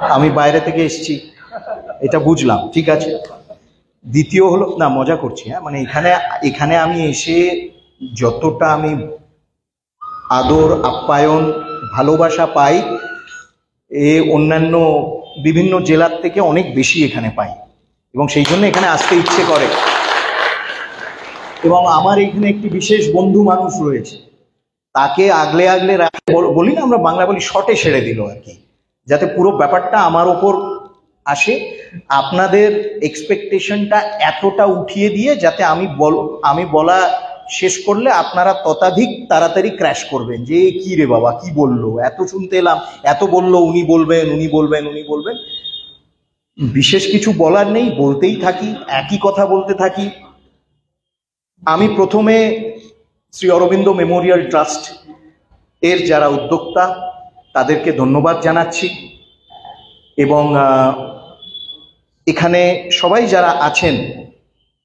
আমি বাইরে থেকে এসেছি, এটা বুঝলাম, ঠিক আছে। দ্বিতীয় হলো, না মজা করছি, হ্যাঁ, মানে এখানে এখানে আমি এসে যতটা আমি আদর আপ্যায়ন ভালোবাসা পাই, অন্যান্য বিভিন্ন জেলার থেকে অনেক বেশি এখানে পাই, এবং সেই জন্য এখানে আসতে ইচ্ছে করে। এবং আমার এখানে একটি বিশেষ বন্ধু মানুষ রয়েছে, তাকে আগলে আগলে বলি না, আমরা বাংলা বলি শটে সেরে দিল আর কি, যাতে পুরো ব্যাপারটা আমার ওপর আসে। আপনাদের এক্সপেকটেশনটা এতটা উঠিয়ে দিয়ে যাতে আমি বলা শেষ করলে আপনারা ততাধিক তাড়াতাড়ি ক্র্যাশ করবেন যে কি রে বাবা কি বললো, এত শুনতে এলাম, এত বললো, উনি বলবেন উনি বলবেন উনি বলবেন। বিশেষ কিছু বলার নেই, বলতেই থাকি, একই কথা বলতে থাকি। আমি প্রথমে শ্রী অরবিন্দ মেমোরিয়াল ট্রাস্ট এর যারা উদ্যোক্তা তাদেরকে ধন্যবাদ জানাচ্ছি, এবং এখানে সবাই যারা আছেন,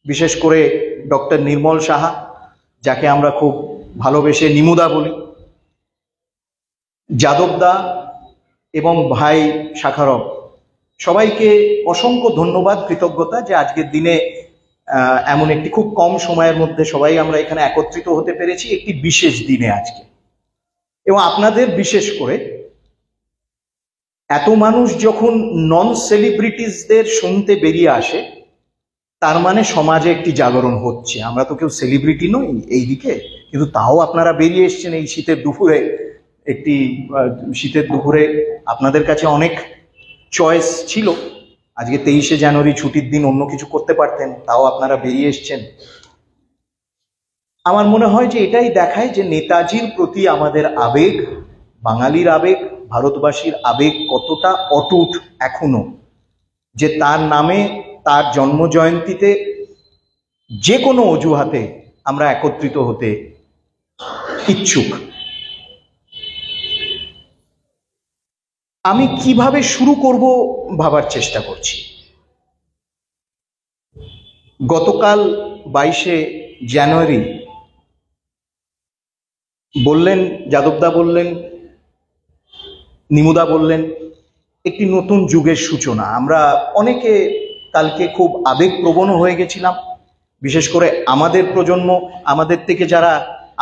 বিশেষ করে ডক্টর নির্মল সাহা, যাকে আমরা খুব ভালোবেসে নিমুদা বলি, যাদবদা এবং ভাই শাখারব, সবাইকে অসংখ্য ধন্যবাদ, কৃতজ্ঞতা যে আজকের দিনে এমন একটি খুব কম সময়ের মধ্যে সবাই আমরা এখানে একত্রিত হতে পেরেছি একটি বিশেষ দিনে আজকে। এবং আপনাদের বিশেষ করে এত মানুষ যখন নন সেলিব্রিটিসদের শুনতে বেরিয়ে আসে, তার মানে সমাজে একটি জাগরণ হচ্ছে। আমরা তো কেউ সেলিব্রিটি নই এই দিকে, কিন্তু তাও আপনারা বেরিয়ে এসছেন এই শীতের দুপুরে। শীতের দুপুরে আপনাদের কাছে অনেক চয়েস ছিল, আজকে 23শে জানুয়ারি ছুটির দিন, অন্য কিছু করতে পারতেন, তাও আপনারা বেরিয়ে এসছেন। আমার মনে হয় যে এটাই দেখায় যে নেতাজির প্রতি আমাদের আবেগ, বাঙালির আবেগ, ভারতবাসীর আবেগ কতটা অটুট এখনো, যে তার নামে তার জন্ম জয়ন্তীতে যে কোনো অজুহাতে আমরা একত্রিত হতে ইচ্ছুক। আমি কিভাবে শুরু করব ভাবার চেষ্টা করছি। গতকাল 22শে জানুয়ারি বললেন, যাদবদা বললেন, নিমুদা বললেন, একটি নতুন যুগের সূচনা। আমরা অনেকে কালকে খুব আবেগপ্রবণ হয়ে গেছিলাম, বিশেষ করে আমাদের প্রজন্ম, আমাদের থেকে যারা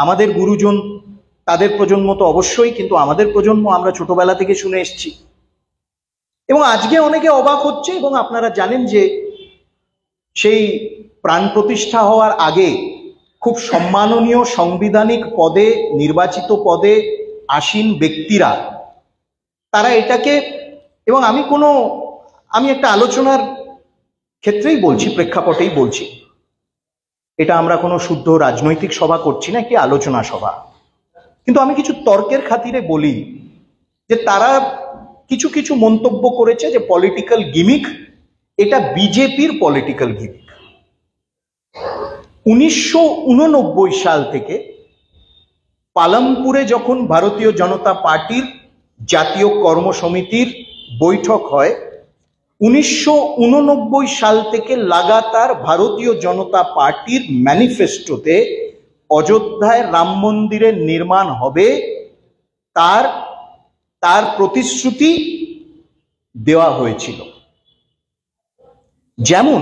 আমাদের গুরুজন, তাদের প্রজন্ম তো অবশ্যই, কিন্তু আমাদের প্রজন্ম আমরা ছোটবেলা থেকে শুনে এসেছি। এবং আজকে অনেকে অবাক হচ্ছে, এবং আপনারা জানেন যে সেই প্রাণ প্রতিষ্ঠা হওয়ার আগে খুব সম্মাননীয় সাংবিধানিক পদে, নির্বাচিত পদে আসীন ব্যক্তিরা তারা এটাকে, এবং আমি একটা আলোচনার ক্ষেত্রেই বলছি, প্রেক্ষাপটেই বলছি, এটা আমরা কোনো শুদ্ধ রাজনৈতিক সভা করছি না, একটি আলোচনা সভা। কিন্তু আমি কিছু তর্কের খাতিরে বলি যে তারা কিছু কিছু মন্তব্য করেছে যে পলিটিক্যাল গিমিক, এটা বিজেপির পলিটিক্যাল গিমিক। 1989 সাল থেকে পালামপুরে যখন ভারতীয় জনতা পার্টির জাতীয় কর্মসমিতির বৈঠক হয়, 1989 সাল থেকে লাগাতার ভারতীয় জনতা পার্টির ম্যানিফেস্টোতে অযোধ্যায় রাম মন্দিরের নির্মাণ হবে তার প্রতিশ্রুতি দেওয়া হয়েছিল। যেমন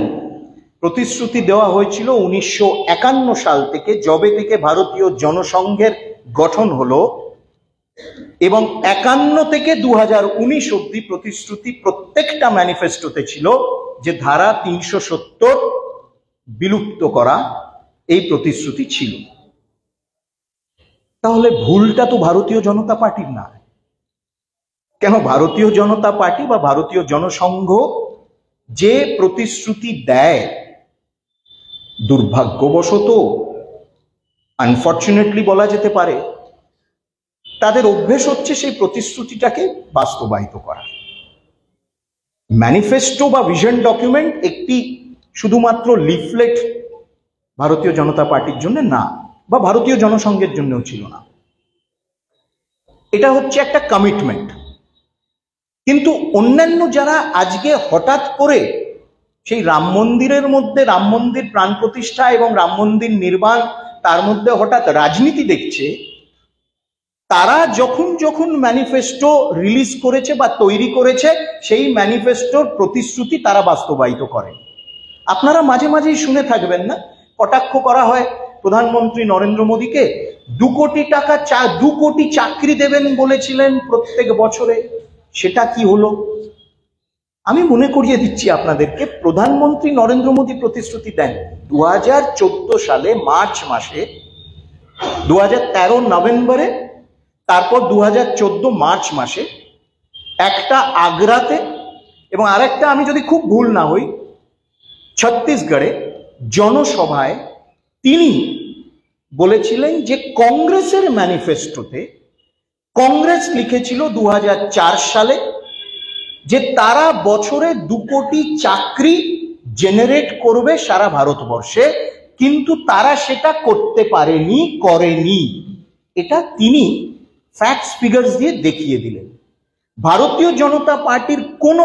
প্রতিশ্রুতি দেওয়া হয়েছিল 1951 সাল থেকে, যবে থেকে ভারতীয় জনসংঘের গঠন হলো, এবং 51 থেকে 2019 অব্দি প্রতিশ্রুতি প্রত্যেকটা ম্যানিফেস্টোতে ছিল যে ধারা 370 বিলুপ্ত করা, এই প্রতিশ্রুতি ছিল। তাহলে ভুলটা তো ভারতীয় জনতা পার্টির না। কেন ভারতীয় জনতা পার্টি বা ভারতীয় জনসংঘ যে প্রতিশ্রুতি দেয়, দুর্ভাগ্যবশত, আনফর্চুনেটলি বলা যেতে পারে, তাদের অভ্যেস হচ্ছে সেই প্রতিশ্রুতিটাকে বাস্তবায়িত করা। ম্যানিফেস্টো বা ভিশন ডকুমেন্ট একটি শুধুমাত্র লিফলেট ভারতীয় জনতা পার্টির জন্য না, বা ভারতীয় জনসংঘের জন্যও ছিল না। এটা হচ্ছে একটা কমিটমেন্ট। কিন্তু অন্যান্য যারা আজকে হঠাৎ করে সেই রাম মন্দিরের মধ্যে, রাম মন্দির প্রাণ প্রতিষ্ঠা এবং রাম মন্দির নির্মাণ, তার মধ্যে হঠাৎ রাজনীতি দেখছে, তারা যখন যখন ম্যানিফেস্টো রিলিজ করেছে বা তৈরি করেছে, সেই ম্যানিফেস্টোর প্রতিশ্রুতি তারা বাস্তবায়িত করে। আপনারা মাঝে মাঝেই শুনে থাকবেন না, কটাক্ষ করা হয় প্রধানমন্ত্রী নরেন্দ্র মোদীকে, 2 কোটি টাকা 2 কোটি চাকরি দেবেন বলেছিলেন প্রত্যেক বছরে, সেটা কি হলো? আমি মনে করিয়ে দিচ্ছি আপনাদেরকে, প্রধানমন্ত্রী নরেন্দ্র মোদী প্রতিশ্রুতি দেন 2014 সালে মার্চ মাসে, 2013 নভেম্বরে, তারপর 2014 মার্চ মাসে একটা আগ্রাতে এবং আরেকটা, আমি যদি খুব ভুল না হই, ছত্তিশগড়ে জনসভায় তিনি বলেছিলেন যে কংগ্রেসের ম্যানিফেস্টোতে কংগ্রেস লিখেছিল 2004 সালে যে তারা বছরে 2 কোটি চাকরি জেনারেট করবে সারা ভারতবর্ষে, কিন্তু তারা সেটা করতে পারেনি, করেনি। এটা তিনি ফ্যাক্টস ফিগার্স দিয়ে দেখিয়ে দিলেন। ভারতীয় জনতা পার্টির কোনো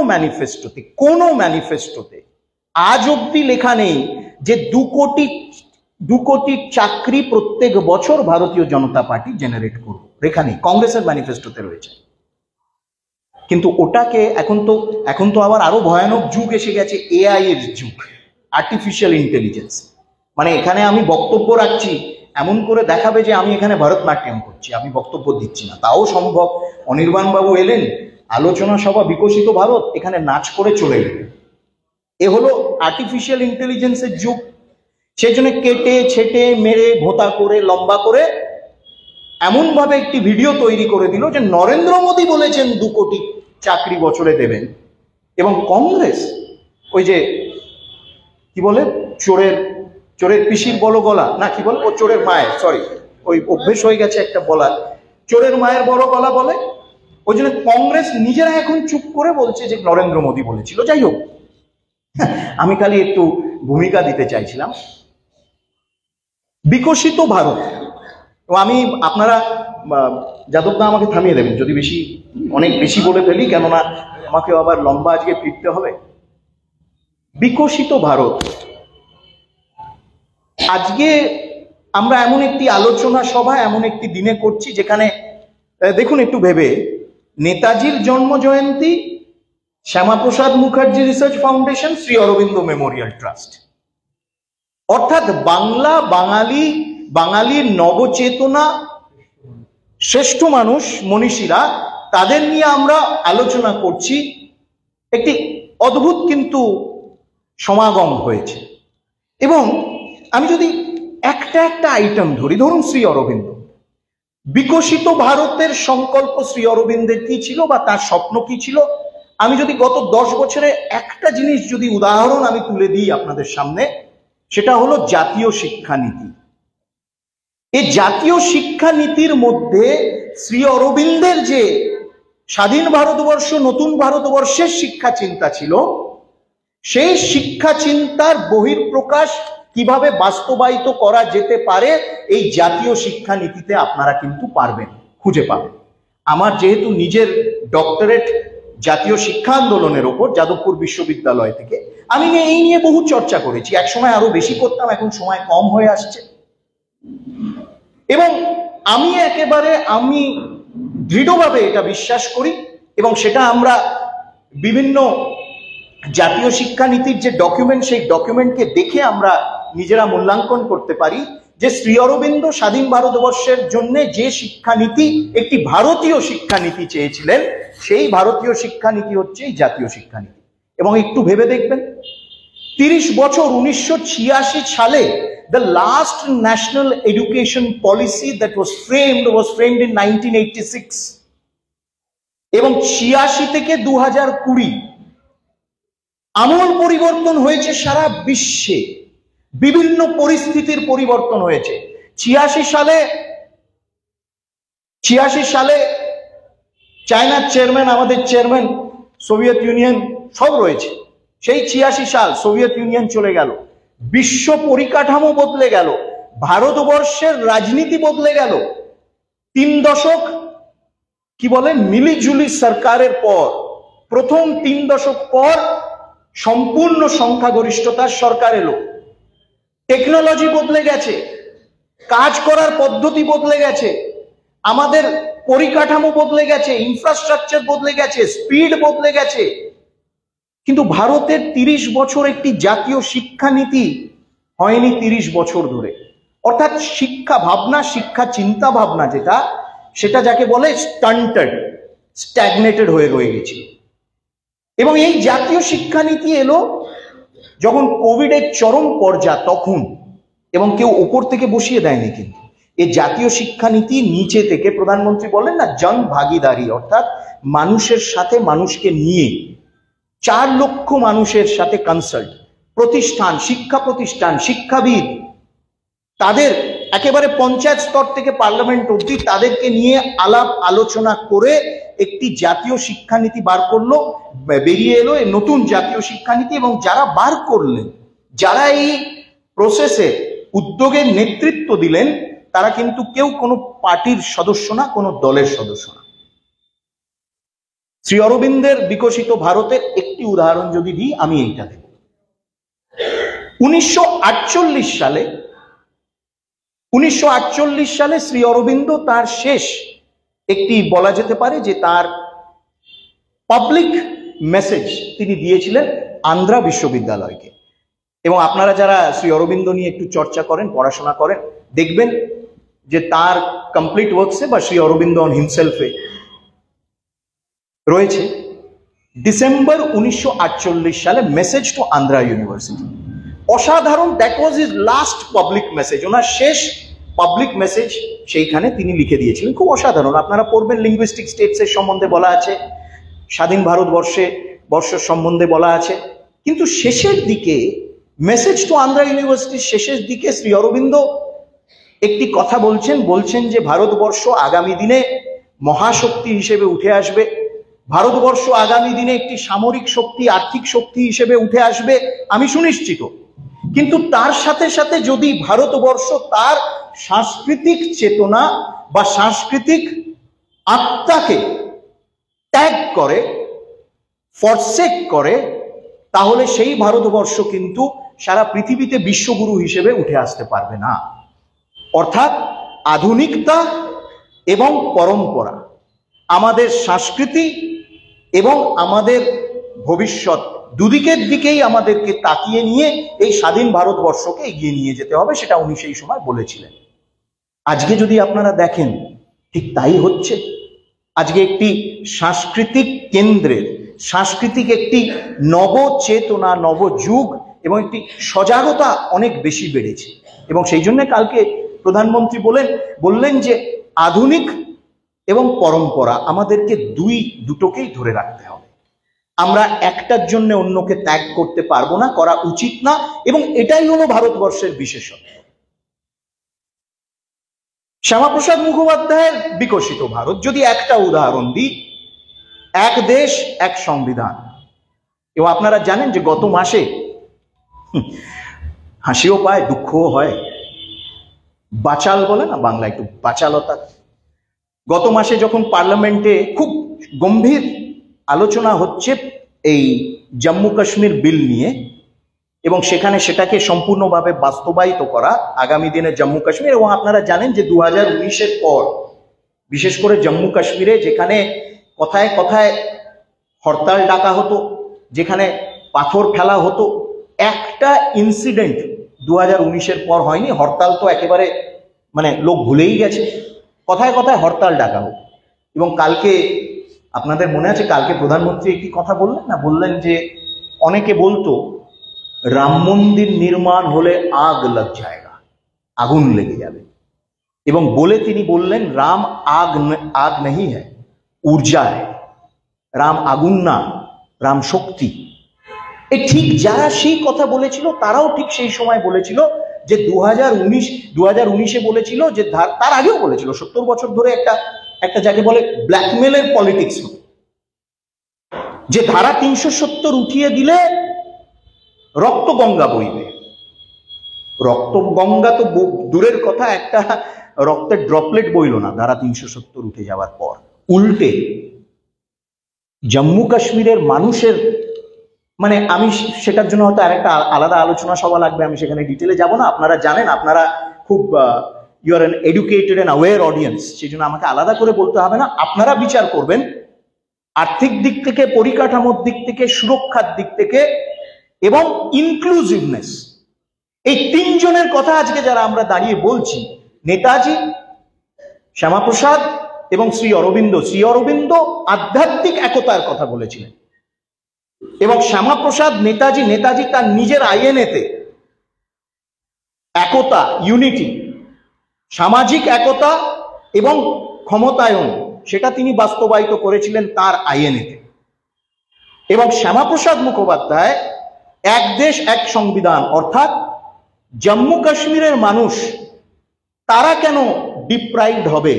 ম্যানিফেস্টোতে আজ অব্দি লেখা নেই যে 2 কোটি চাকরি প্রত্যেক বছর ভারতীয় জনতা পার্টি জেনারেট করবে, লেখা নেই। কংগ্রেসের ম্যানিফেস্টোতে রয়েছে। কিন্তু ওটাকে এখন তো আবার আরো ভয়ানক যুগ এসে গেছে, এআই এর যুগ, আর্টিফিশিয়াল ইন্টেলিজেন্স। মানে এখানে আমি বক্তব্য রাখছি, এমন করে দেখাবে যে আমি এখানে ভারতনাট্যম করছি, আমি বক্তব্য দিচ্ছি না, তাও সম্ভব। অনির্বাণ বাবু এলেন, আলোচনা সভা বিকশিত ভারত, এখানে নাচ করে চলে গেলেন। এ হলো আর্টিফিশিয়াল ইন্টেলিজেন্সের যুগ। সেই জন্য কেটে ছেটে মেরে ভোতা করে লম্বা করে এমন ভাবে একটি ভিডিও তৈরি করে দিল যে নরেন্দ্র মোদী বলেছেন 2 কোটি চাকরি বছরে দেবেন, এবং কংগ্রেস ওই যে কি বলে, চোরের পিসির বড় গলা, না কি বলে, ও চোরের মায়ের, সরি, ওই অভ্যেস হয়ে গেছে একটা বলার, চোরের মায়ের বড় গলা বলে। ওই জন্য কংগ্রেস নিজেরা এখন চুপ করে বলছে যে নরেন্দ্র মোদী বলেছিল। যাই হোক, আমি খালি একটু ভূমিকা দিতে চাইছিলাম। বিকশিত ভারত, আমি আপনারা যাদবদা আমাকে থামিয়ে দেবেন যদি অনেক বেশি বলে ফেলি, কেননা আমাকে আবার লম্বা আজকে ফিরতে হবে। বিকশিত ভারত, আজকে আমরা এমন একটি আলোচনা সভা এমন একটি দিনে করছি যেখানে দেখুন একটু ভেবে, নেতাজির জন্ম জয়ন্তী, Shyamaprasad Mukherjee research foundation, Shri Aurobindo memorial trust, অর্থাৎ বাঙালির নবচেতনা, শ্রেষ্ঠ মানুষ মনীষীরা, তাদের নিয়ে আমরা আলোচনা করছি। একটি অদ্ভুত কিন্তু সমাগম হয়েছে। এবং আমি যদি একটা আইটেম ধরি, ধরুন শ্রী অরবিন্দ, বিকশিত ভারতের সংকল্প শ্রী অরবিন্দের কি ছিল বা তার স্বপ্ন কি ছিল, আমি যদি গত 10 বছরে একটা জিনিস যদি উদাহরণ আমি তুলে দিই আপনাদের সামনে, সেটা হলো জাতীয় শিক্ষানীতি। এই জাতীয় শিক্ষানীতির মধ্যে শ্রী অরবিন্দের যে স্বাধীন ভারতবর্ষ, নতুন ভারতবর্ষের শিক্ষা চিন্তা ছিল, সেই শিক্ষা চিন্তার বহিঃপ্রকাশ কিভাবে বাস্তবায়িত করা যেতে পারে, এই জাতীয় শিক্ষানীতিতে আপনারা কিন্তু পারবেন, খুঁজে পাবেন। আমার যেহেতু নিজের ডক্টরেট জাতীয় শিক্ষা আন্দোলনের ওপর যাদবপুর বিশ্ববিদ্যালয় থেকে, আমি এই নিয়ে বহু চর্চা করেছি। এক সময় আরো বেশি করতাম, এখন সময় কম হয়ে আসছে। এবং আমি দৃঢ়ভাবে এটা বিশ্বাস করি, এবং সেটা আমরা বিভিন্ন জাতীয় শিক্ষানীতির যে ডকুমেন্ট, সেই ডকুমেন্টকে দেখে আমরা নিজেরা মূল্যাঙ্কন করতে পারি যে শ্রী অরবিন্দ স্বাধীন ভারতবর্ষের জন্য যে শিক্ষানীতি, একটি ভারতীয় শিক্ষানীতি চেয়েছিলেন, সেই ভারতীয় শিক্ষানীতি হচ্ছে এই জাতীয় শিক্ষানীতি। এবং একটু ভেবে দেখবেন, 30 বছর, 1986 সালে the last national education policy that was framed in 1986, এবং 86 থেকে 2020 আমূল পরিবর্তন হয়েছে সারা বিশ্বে, বিভিন্ন পরিস্থিতির পরিবর্তন হয়েছে। 86 সালে চায়নার চেয়ারম্যান, আমাদের চেয়ারম্যান, সোভিয়েত ইউনিয়ন সব রয়েছে। সেই 86 সাল সোভিয়েত ইউনিয়ন চলে গেল, বিশ্ব পরিকাঠামো বদলে গেল, ভারতবর্ষের রাজনীতি বদলে গেল। 3 দশক কি বলে মিলিজুলি সরকারের পর, প্রথম 3 দশক পর সম্পূর্ণ সংখ্যাগরিষ্ঠতার সরকার এলো। টেকনোলজি বদলে গেছে, কাজ করার পদ্ধতি বদলে গেছে, আমাদের পরিকাঠামো বদলে গেছে, ইনফ্রাস্ট্রাকচার বদলে গেছে, স্পিড বদলে গেছে, কিন্তু ভারতের 30 বছর একটি জাতীয় শিক্ষানীতি হয়নি 30 বছর ধরে। অর্থাৎ শিক্ষা ভাবনা, শিক্ষা চিন্তা ভাবনা যেটা, সেটা যাকে বলে স্টান্টেড, স্ট্যাগনেটেড হয়ে রয়ে গেছিল। এবং এই জাতীয় শিক্ষানীতি এলো যখন কোভিডের চরম পর্যায় তখন, এবং কেউ উপর থেকে বসিয়ে দেয়নি। কিন্তু এই জাতীয় শিক্ষানীতি নিচে থেকে, প্রধানমন্ত্রী বলেন না জন ভাগিদারি, অর্থাৎ মানুষের সাথে মানুষকে নিয়ে 4 লক্ষ মানুষের সাথে কনসাল্ট, প্রতিষ্ঠান, শিক্ষা প্রতিষ্ঠান, শিক্ষাবিদ, তাদের একেবারে পঞ্চায়েত স্তর থেকে পার্লামেন্ট অবধি তাদেরকে নিয়ে আলাপ আলোচনা করে একটি জাতীয় শিক্ষানীতি বার করলো, বেরিয়ে এলো এই নতুন জাতীয় শিক্ষানীতি। এবং যারা বার করলেন, যারা এই প্রসেসে উদ্যোগের নেতৃত্ব দিলেন, তারা কিন্তু কেউ কোনো পার্টির সদস্য না, কোনো দলের সদস্য না। শ্রী অরবিন্দের বিকশিত ভারতের একটি উদাহরণ যদি দিই, আমি এইটা দেব। 1948 সালে শ্রী অরবিন্দ তার শেষ একটি, বলা যেতে পারে যে তার পাবলিক মেসেজ তিনি দিয়েছিলেন আন্ধ্রা বিশ্ববিদ্যালয়কে। এবং আপনারা যারা শ্রী অরবিন্দ নিয়ে একটু চর্চা করেন, পড়াশোনা করেন, দেখবেন যে তার কমপ্লিট ওয়ার্কসে বা শ্রী অরবিন্দ অন হিমসেলফে রয়েছে ডিসেম্বর 1948 সালে মেসেজ টু আন্ধ্রা ইউনিভার্সিটি। অসাধারণ, that was his last public message, ওনার শেষ পাবলিক মেসেজ সেইখানে তিনি লিখে দিয়েছিলেন। খুব অসাধারণ, আপনারা পড়বেন। লিঙ্গুইস্টিক স্টেটসের সম্বন্ধে বলা আছে, স্বাধীন ভারতবর্ষের সম্বন্ধে বলা আছে। কিন্তু শেষের দিকে, মেসেজ টু আন্ধ্রা ইউনিভার্সিটির শেষের দিকে শ্রী অরবিন্দ একটি কথা বলছেন যে ভারতবর্ষ আগামী দিনে মহাশক্তি হিসেবে উঠে আসবে, ভারতবর্ষ আগামী দিনে একটি সামরিক শক্তি, আর্থিক শক্তি হিসেবে উঠে আসবে, আমি সুনিশ্চিত। কিন্তু তার সাথে সাথে যদি ভারতবর্ষ তার সাংস্কৃতিক চেতনা বা সাংস্কৃতিক আত্মাকে ত্যাগ করে, ফরসেক করে, তাহলে সেই ভারতবর্ষ কিন্তু সারা পৃথিবীতে বিশ্বগুরু হিসেবে উঠে আসতে পারবে না। অর্থাৎ আধুনিকতা এবং পরম্পরা, আমাদের সংস্কৃতি এবং আমাদের ভবিষ্যৎ, দুদিকের দিকেই আমাদেরকে তাকিয়ে নিয়ে এই স্বাধীন ভারতবর্ষকে এগিয়ে নিয়ে যেতে হবে, সেটা উনি সেই সময় বলেছিলেন। আজকে যদি আপনারা দেখেন, ঠিক তাই হচ্ছে। আজকে একটি সাংস্কৃতিক কেন্দ্রের, সাংস্কৃতিক একটি নবচেতনা, নবযুগ এবং একটি সজাগতা অনেক বেশি বেড়েছে। এবং সেই জন্য কালকে প্রধানমন্ত্রী বললেন যে আধুনিক এবং পরম্পরা আমাদেরকে দুটোকেই ধরে রাখতে হবে। আমরা একটার জন্য অন্যকে ত্যাগ করতে পারবো না, করা উচিত না। এবং এটাই হলো ভারতবর্ষের বিশেষত্ব। শ্যামাপ্রসাদ মুখোপাধ্যায়ের বিকশিত ভারত যদি একটা উদাহরণ দিই, এক দেশ এক সংবিধান। এবং আপনারা জানেন যে গত মাসে হাসিও পায়, দুঃখও হয়, বাচাল বলে না বাংলা, একটু বাচালতা। গত মাসে যখন পার্লামেন্টে খুব গম্ভীর আলোচনা হচ্ছে এই জম্মু কাশ্মীর বিল নিয়ে, এবং সেখানে সেটাকে সম্পূর্ণভাবে বাস্তবায়িত করা আগামী দিনে জম্মু কাশ্মীর। এবং আপনারা জানেন যে 2019-এর পর বিশেষ করে জম্মু কাশ্মীরে, যেখানে কথায় কথায় হরতাল ডাকা হতো, যেখানে পাথর ফেলা হতো, একটা ইনসিডেন্ট 2019-এর পর হয়নি। হরতাল তো একেবারে মানে লোক ভুলেই গেছে, কথায় কথায় হরতাল ডাকা হতো। এবং কালকে আপনাদের মনে আছে, কালকে প্রধানমন্ত্রী একটি কথা বললেন যে অনেকে বলতো রাম মন্দির নির্মাণ হলে আগ লাগ যায়গা, আগুন লেগে যাবে। এবং তিনি বললেন রাম আগ নেই হ্যায়, ঊর্জা হ্যায়। রাম আগুন না, রাম শক্তি। ঠিক যারা সেই কথা বলেছিল তারাও ঠিক সেই সময় বলেছিল যে 2019-এ বলেছিল যে, তার আগেও বলেছিল 70 বছর ধরে একটা যাকে বলে ব্ল্যাকমেলের পলিটিক্স, যে ধারা 370 উঠিয়ে দিলে রক্ত গঙ্গা বইবে। রক্ত গঙ্গা তো দূরের কথা, একটা রক্তের ড্রপলেট বইল না ধারা 370 উঠে যাওয়ার পর। উল্টে জম্মু কাশ্মীরের মানুষের, মানে আমি সেটার জন্য হয়তো আরেকটা আলাদা আলোচনা সভা লাগবে, আমি সেখানে ডিটেলে যাব না। আপনারা জানেন, আপনারা খুব you are an educated and aware audience, সেই জন্য আমাকে আলাদা করে বলতে হবে না, আপনারা বিচার করবেন আর্থিক দিক থেকে, পরিকাঠামোর দিক থেকে, সুরক্ষার দিক থেকে এবং ইনক্লুসিভনেস, এই তিনজনের কথা আজকে যারা আমরা দাঁড়িয়ে বলছি, নেতাজি, শ্যামাপ্রসাদ এবং শ্রী অরবিন্দ। শ্রী অরবিন্দ আধ্যাত্মিক একতার কথা বলেছিলেন এবং শ্যামাপ্রসাদ, নেতাজি তার নিজের আইএনএতে একতা, ইউনিটি, সামাজিক একতা এবং ক্ষমতায়ন, সেটা তিনি বাস্তবায়িত করেছিলেন তার আইএনএতে। এবং শ্যামাপ্রসাদ মুখোপাধ্যায় এক দেশ এক সংবিধান, অর্থাৎ জম্মু কাশ্মীরের মানুষ তারা কেন ডিপ্রাইভড হবে,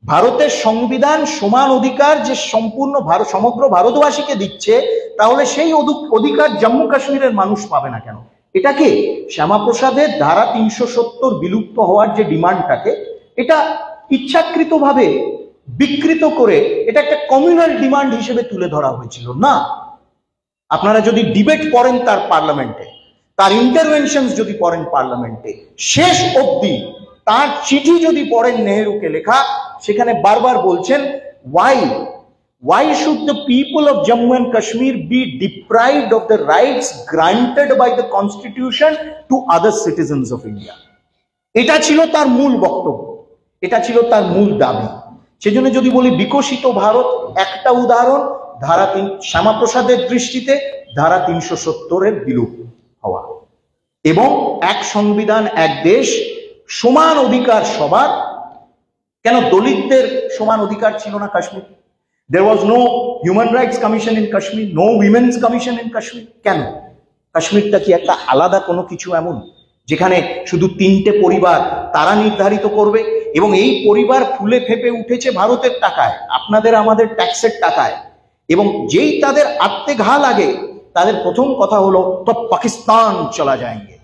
ভারতের সংবিধান সমান অধিকার যে সম্পূর্ণ সমগ্র ভারতবাসীকে দিচ্ছে, তাহলে সেই অধিকার জম্মু কাশ্মীরের মানুষ পাবে না কেন? এটাকে শ্যামাপ্রসাদের ধারা ৩৭০ বিলুপ্ত হওয়ার যে ডিমান্ডটাকে, এটা ইচ্ছাকৃতভাবে বিকৃত করে এটা একটা কমিউনাল ডিমান্ড হিসেবে তুলে ধরা হয়েছিল না। আপনারা যদি ডিবেট পড়েন তার পার্লামেন্টে, তার ইন্টারভেনশন যদি পড়েন পার্লামেন্টে, শেষ অবধি তার চিঠি যদি পড়েন নেহেরুকে লেখা, সেখানে বারবার বলছেন why should the people of Jammu and Kashmir be deprived of the rights granted by the constitution to other citizens of India? এটা ছিল তার মূল বক্তব্য, এটা ছিল তার মূল দাবি। সেজন্য যদি বলি বিকশিত ভারত, একটা উদাহরণ শ্যামাপ্রসাদের দৃষ্টিতে ধারা ৩৭০ বিলুপ্ত হওয়া এবং এক সংবিধান, এক দেশ, সমান অধিকার সবার। কেন দলিতদের সমান অধিকার ছিল না Kashmir? There was no Human Rights Commission in Kashmir, no Women's Commission in Kashmir. কেন? কাশ্মীরটা কি একটা আলাদা কোনো কিছু এমন যেখানে শুধু ৩টে পরিবার তারা নির্ধারিত করবে এবং এই পরিবার ফুলে ফেপে উঠেছে ভারতের টাকায়, আপনাদের আমাদের ট্যাক্সের টাকায়, এবং যেই তাদের আত্মে ঘা লাগে তাদের প্রথম কথা হলো তো পাকিস্তান চলা যায়গে।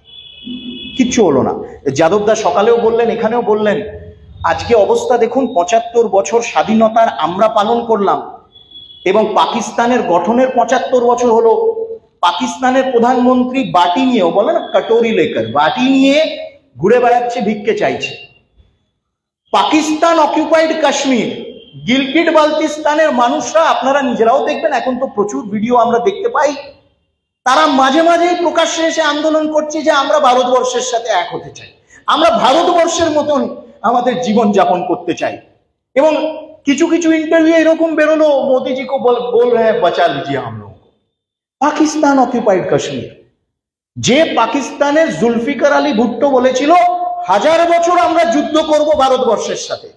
কিচ্ছু হলো না। যাদবদা সকালেও বললেন, এখানেও বললেন, আজকে অবস্থা দেখুন, ৭৫ বছর স্বাধীনতার আমরা পালন করলাম এবং পাকিস্তানের গঠনের ৭৫ বছর হলো। পাকিস্তানের প্রধানমন্ত্রী বাটি নিয়েও, বলে না কটোরি লেকার, বাটি নিয়ে ঘুরে বেড়াচ্ছে, ভিক্ষে চাইছে। পাকিস্তান অকুপাইড কাশ্মীর, গিলগিট বালতিস্তানের মানুষরা, আপনারা নিজেরাও দেখবেন, এখন তো প্রচুর ভিডিও আমরা দেখতে পাই, তারা মাঝে মাঝেই প্রকাশ্যে এসে আন্দোলন করছে যে আমরা ভারতবর্ষের সাথে এক হতে চাই, আমরা ভারতবর্ষের মতন আমাদের জীবন যাপন করতে চাই। এবং কিছু কিছু ইন্টারভিউ এরকম বেরোলো, মোদিজি কো বল রহে হ্যাঁ বাঁচা লিজিয়ে হাম লোগ। পাকিস্তান অকুপাইড কাশ্মীর, যে পাকিস্তানের জুলফিকার আলী ভুট্টো বলেছিল 1000 বছর আমরা যুদ্ধ করব ভারতবর্ষের সাথে,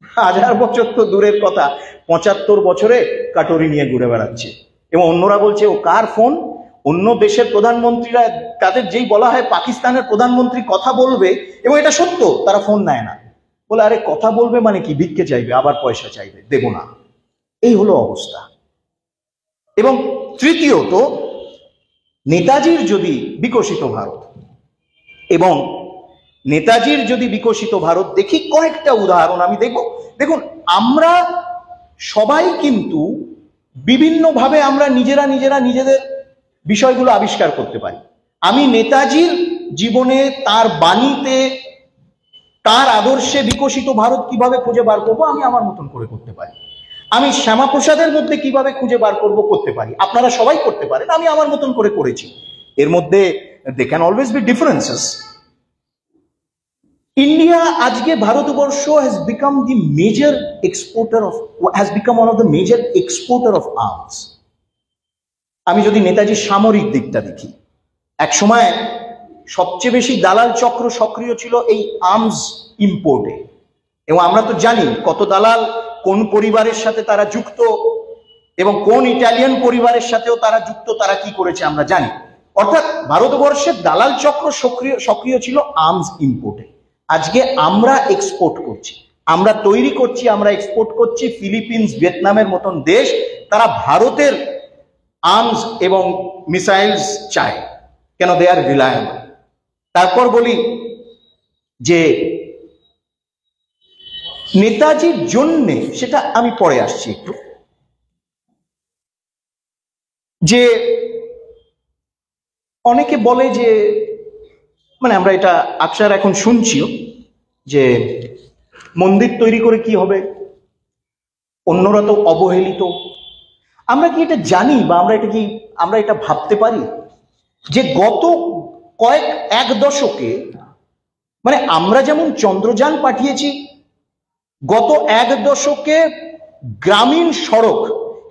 1000 বছর তো দূরের কথা, ৭৫ বছরে কাটরি নিয়ে ঘুরে বেড়াচ্ছে। এবং অন্যরা বলছে ও কার ফোন? অন্য দেশের প্রধানমন্ত্রীরা, তাদের যেই বলা হয় পাকিস্তানের প্রধানমন্ত্রী কথা বলবে, এবং এটা সত্য, তারা ফোন নেয় না, বলে আরে কথা বলবে মানে কি, ভিক্ষে চাইবে, আবার পয়সা চাইবে, দেব না। এই হলো অবস্থা। এবং তৃতীয়ত, নেতাজির যদি বিকশিত ভারত, এবং নেতাজির যদি বিকশিত ভারত দেখি, কয়েকটা উদাহরণ আমি দেখব। দেখুন, আমরা সবাই কিন্তু বিভিন্নভাবে আমরা নিজেদের বিষয়গুলো আবিষ্কার করতে পারি। আমি নেতাজির জীবনে, তার বাণীতে, তার আদর্শে বিকশিত ভারত কিভাবে খুঁজে বার করবো, আমি আমার মতন করে করতে পারি। আমি শ্যামাপ্রসাদের মধ্যে কিভাবে খুঁজে বার করবো, করতে পারি। আপনারা সবাই করতে পারেন, আমি আমার মতন করে করেছি। এর মধ্যে they can always be differences. India, আজকে Bharatvarsha has become one of the major exporter of arms. আমি যদি নেতাজির সামরিক দিকটা দেখি, এক সময় সবচেয়ে বেশি দালাল চক্র সক্রিয় ছিল এই আর্মস ইম্পোর্টে, এবং আমরা তো জানি কত দালাল কোন পরিবারের সাথে তারা যুক্ত, এবং কোন ইটালিয়ান পরিবারের সাথেও তারা যুক্ত, তারা কি করেছে আমরা জানি। অর্থাৎ ভারতবর্ষের দালাল চক্র সক্রিয় ছিল আর্মস ইম্পোর্টে। আজকে আমরা এক্সপোর্ট করছি, আমরা তৈরি করছি, আমরা এক্সপোর্ট করছি। ফিলিপিন্স, ভিয়েতনামের মতন দেশ, তারা ভারতের আর্মস এবং মিসাইলস চায়, কেন? দে আর রিলায়েবল। তারপর বলি যে নেতাজির জন্যে, সেটা আমি পরে আসছি একটু, যে অনেকে বলে যে, মানে আমরা এটা আকসার এখন শুনছিও, যে মন্দির তৈরি করে কি হবে, অন্যরা তো অবহেলিত। আমরা কি এটা জানি বা আমরা এটা ভাবতে পারি যে গত এক দশকে, মানে আমরা যেমন চন্দ্রযান পাঠিয়েছি, গত এক দশকে গ্রামীণ সড়ক,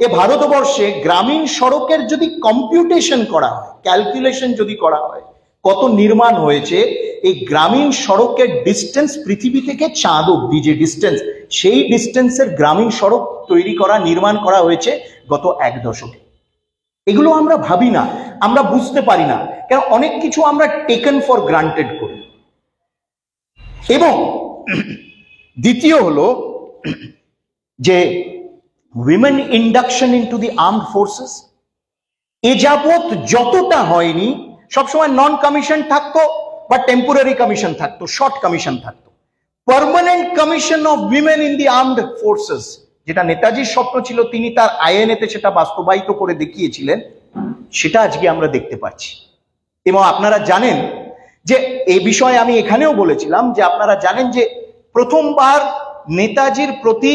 এ ভারতবর্ষে গ্রামীণ সড়কের যদি কম্পিউটেশন করা হয়, ক্যালকুলেশন যদি করা হয়, কত নির্মাণ হয়েছে, এই গ্রামীণ সড়কের ডিস্টেন্স পৃথিবী থেকে চাঁদ অব্দি যে ডিস্টেন্স, সেই ডিস্টেন্সের গ্রামীণ সড়ক তৈরি করা, নির্মাণ করা হয়েছে গত এক দশকে। এগুলো আমরা ভাবি না, আমরা বুঝতে পারি না, কেন অনেক কিছু আমরা টেকেন ফর গ্রান্টেড করি। এবং দ্বিতীয় হলো যে women induction into the armed forces, এ যাবৎ যতটা হয়নি, সবসময় নন কমিশন থাকতো বা টেম্পোরারি কমিশন থাকতো, শর্ট কমিশন থাকতো। Permanent commission of women in the armed forces, যেটা নেতাজির স্বপ্ন ছিল, তিনি তার আইএনএতে সেটা বাস্তবায়িত করে দেখিয়েছিলেন, সেটা আজকে আমরা দেখতে পাচ্ছি। এবং আপনারা জানেন যে এই বিষয়ে আমি এখানেও বলেছিলাম যে আপনারা জানেন যে প্রথমবার নেতাজির প্রতি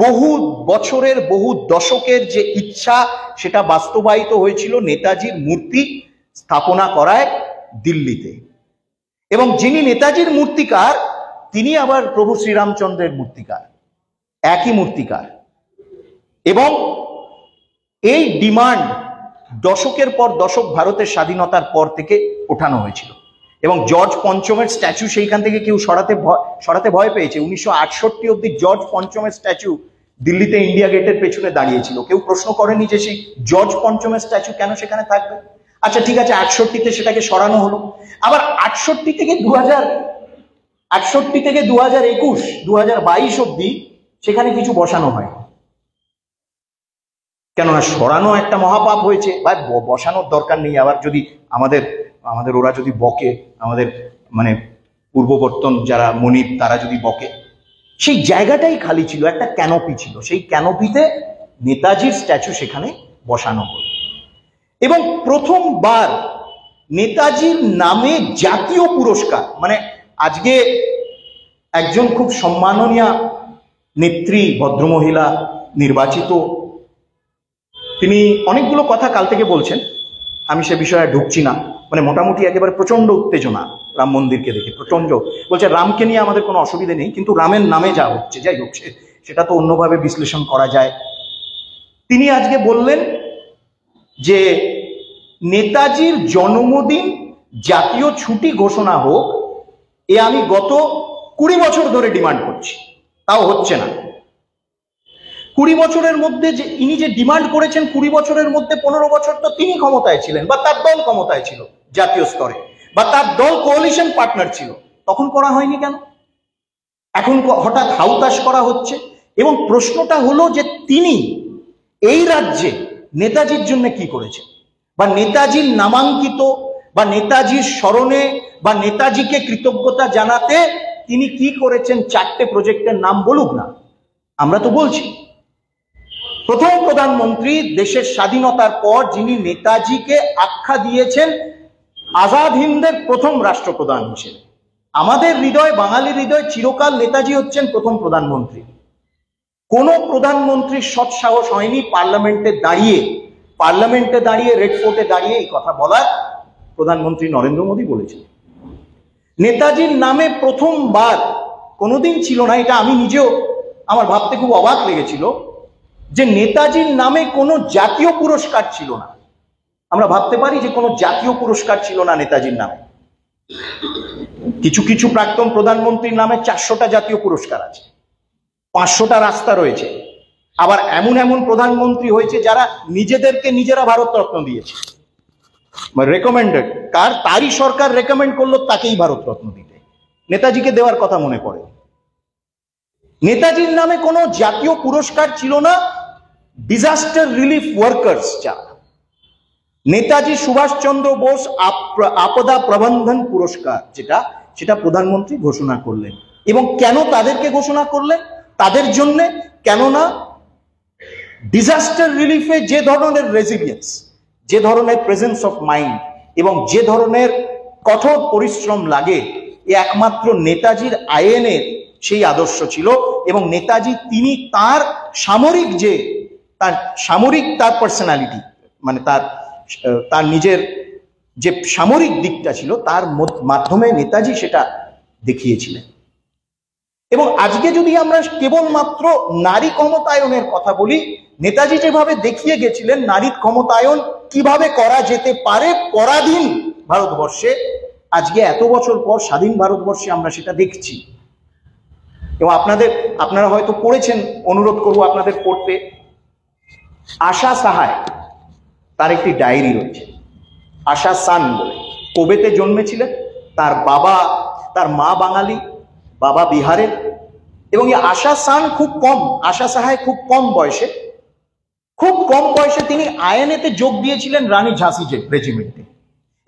বহু বছরের, বহু দশকের যে ইচ্ছা, সেটা বাস্তবায়িত হয়েছিল নেতাজির মূর্তি স্থাপনা করায় দিল্লিতে। এবং যিনি নেতাজির মূর্তিকার, তিনি আবার প্রভু শ্রীরামচন্দ্রের মূর্তিকার, একই মূর্তিকার। এবং এই ডিমান্ড দশকের পর দশক ভারতের স্বাধীনতার পর থেকে ওঠানো হয়েছিল। এবং জর্জ পঞ্চমের স্ট্যাচু সেইখান থেকে কেউ সরাতে ভয় পেয়েছে। 1968 অব্দি জর্জ পঞ্চমের স্ট্যাচু দিল্লিতে ইন্ডিয়া গেটের পেছনে দাঁড়িয়েছিল। কেউ প্রশ্ন করেনি যে সেই জর্জ পঞ্চমের স্ট্যাচু কেন সেখানে থাকবে। আচ্ছা ঠিক আছে, 68-তে সেটাকে সরানো হলো। আবার 68 থেকে 2021, 2022 অব্দি সেখানে কিছু বসানো হয়। কেননা সরানো একটা মহাপাপ হয়েছে, বা বসানোর দরকার নেই। আবার যদি আমাদের ওরা যদি বকে, আমাদের মানে পূর্ববর্তন যারা মনিব, তারা যদি বকে, সেই জায়গাটাই খালি ছিল, একটা ক্যানোপি ছিল, সেই ক্যানোপিতে নেতাজির স্ট্যাচু সেখানে বসানো হলো। এবং প্রথমবার নেতাজির নামে জাতীয় পুরস্কার, মানে আজকে একজন খুব সম্মাননীয় নেত্রী, ভদ্রমহিলা নির্বাচিত, তিনি অনেকগুলো কথা কাল থেকে বলছেন, আমি সে বিষয়ে ঢুকছি না। মানে মোটামুটি একেবারে প্রচন্ড উত্তেজনা রাম মন্দিরকে দেখে, প্রচন্ড বলছে রামকে নিয়ে আমাদের কোনো অসুবিধা নেই, কিন্তু রামের নামে যা হচ্ছে, যাই হোক সেটা তো অন্যভাবে বিশ্লেষণ করা যায়। তিনি আজকে বললেন যে নেতাজির জন্মদিন জাতীয় ছুটি ঘোষণা হোক, এ আমি গত 20 বছর ধরে ডিমান্ড করছি, তাও হচ্ছে না। 20 বছরের মধ্যে যে ইনি যে ডিমান্ড করেছেন, 20 বছরের মধ্যে 15 বছর তো তিনি ক্ষমতায় ছিলেন, বা তার দল ক্ষমতায় ছিল জাতীয় স্তরে, বা তার দল কোয়ালিশন পার্টনার ছিল, তখন করা হয়নি কেন? এখন হঠাৎ হাউতাশ করা হচ্ছে। এবং প্রশ্নটা হলো যে তিনি এই রাজ্যে নেতাজির জন্য কি করেছেন, বা নেতাজির নামাঙ্কিত, বা নেতাজির স্মরণে, বা নেতাজিকে কৃতজ্ঞতা জানাতে তিনি কি করেছেন, 4টে প্রজেক্টের নাম বলুক না। আমরা তো বলছি প্রথম প্রধানমন্ত্রী দেশের স্বাধীনতার পর যিনি নেতাজিকে আখ্যা দিয়েছেন আজাদ হিন্দের প্রথম রাষ্ট্রপ্রধান হিসেবে। আমাদের হৃদয়, বাঙালির হৃদয় চিরকাল নেতাজি হচ্ছেন প্রথম প্রধানমন্ত্রী। কোন প্রধানমন্ত্রীর সৎসাহস হয়নি পার্লামেন্টে দাঁড়িয়ে রেড ফোর্টে দাঁড়িয়ে এই কথা বলার। প্রধানমন্ত্রী নরেন্দ্র মোদী বলেছেন। নেতাজির নামে প্রথমবার, কোনোদিন ছিল না, এটা আমি নিজেও আমার ভাবতে খুব অবাক লেগেছিল, যে নেতাজির নামে কোনো জাতীয় পুরস্কার ছিল না। আমরা ভাবতে পারি যে কোনো জাতীয় পুরস্কার ছিল না নেতাজির নামে। কিছু কিছু প্রাক্তন প্রধানমন্ত্রীর নামে 400টা জাতীয় পুরস্কার আছে, 500টা রাস্তা রয়েছে। আবার এমন এমন প্রধানমন্ত্রী হয়েছে যারা নিজেদেরকে নিজেরা ভারতরত্ন দিয়েছে, রেকমেন্ডেড, তারই সরকার রেকমেন্ড করলো তাকেই ভারতরত্ন দিতে, নেতাজিকে দেওয়ার কথা মনে পড়ে। নেতাজির নামে কোনো জাতীয় পুরস্কার ছিল না। ডিজাস্টার রিলিফ ওয়ার্কার্স, যারা নেতাজি সুভাষচন্দ্র বোস আপদা প্রবন্ধন পুরস্কার, সেটা প্রধানমন্ত্রী ঘোষণা করলেন। এবং কেন তাদেরকে ঘোষণা করলেন? তাদের জন্য, কেননা ডিজাস্টার রিলিফে যে ধরনের রেজিলিয়েন্স, যে ধরনের প্রেজেন্স অফ মাইন্ড এবং যে ধরনের কঠোর পরিশ্রম লাগে, এ একমাত্র নেতাজির আইএনএর সেই আদর্শ ছিল। এবং নেতাজি তিনি তার সামরিক তার পার্সোনালিটি, মানে তার নিজের যে সামরিক দিকটা ছিল তার মাধ্যমে নেতাজি সেটা দেখিয়েছিলেন। এবং আজকে যদি আমরা কেবলমাত্র নারী ক্ষমতায়নের কথা বলি, নেতাজি যেভাবে দেখিয়ে গেছিলেন নারী ক্ষমতায়ন কিভাবে করা যেতে পারে পরাধীন ভারতবর্ষে, আজকে এত বছর পর স্বাধীন ভারতবর্ষে আমরা সেটা দেখছি। এবং আপনারা হয়তো পড়েছেন, অনুরোধ করব আপনাদের পড়তে। আশা সাহায় তার একটি ডায়েরি রয়েছে, আশা সান বলে। কোবেতে জন্মেছিলেন, তার মা বাঙালি, বাবা বিহারের। এবং এই আশা সাহায় খুব কম বয়সে তিনি আইএনএতে যোগ দিয়েছিলেন রানী ঝাঁসি রেজিমেন্টে।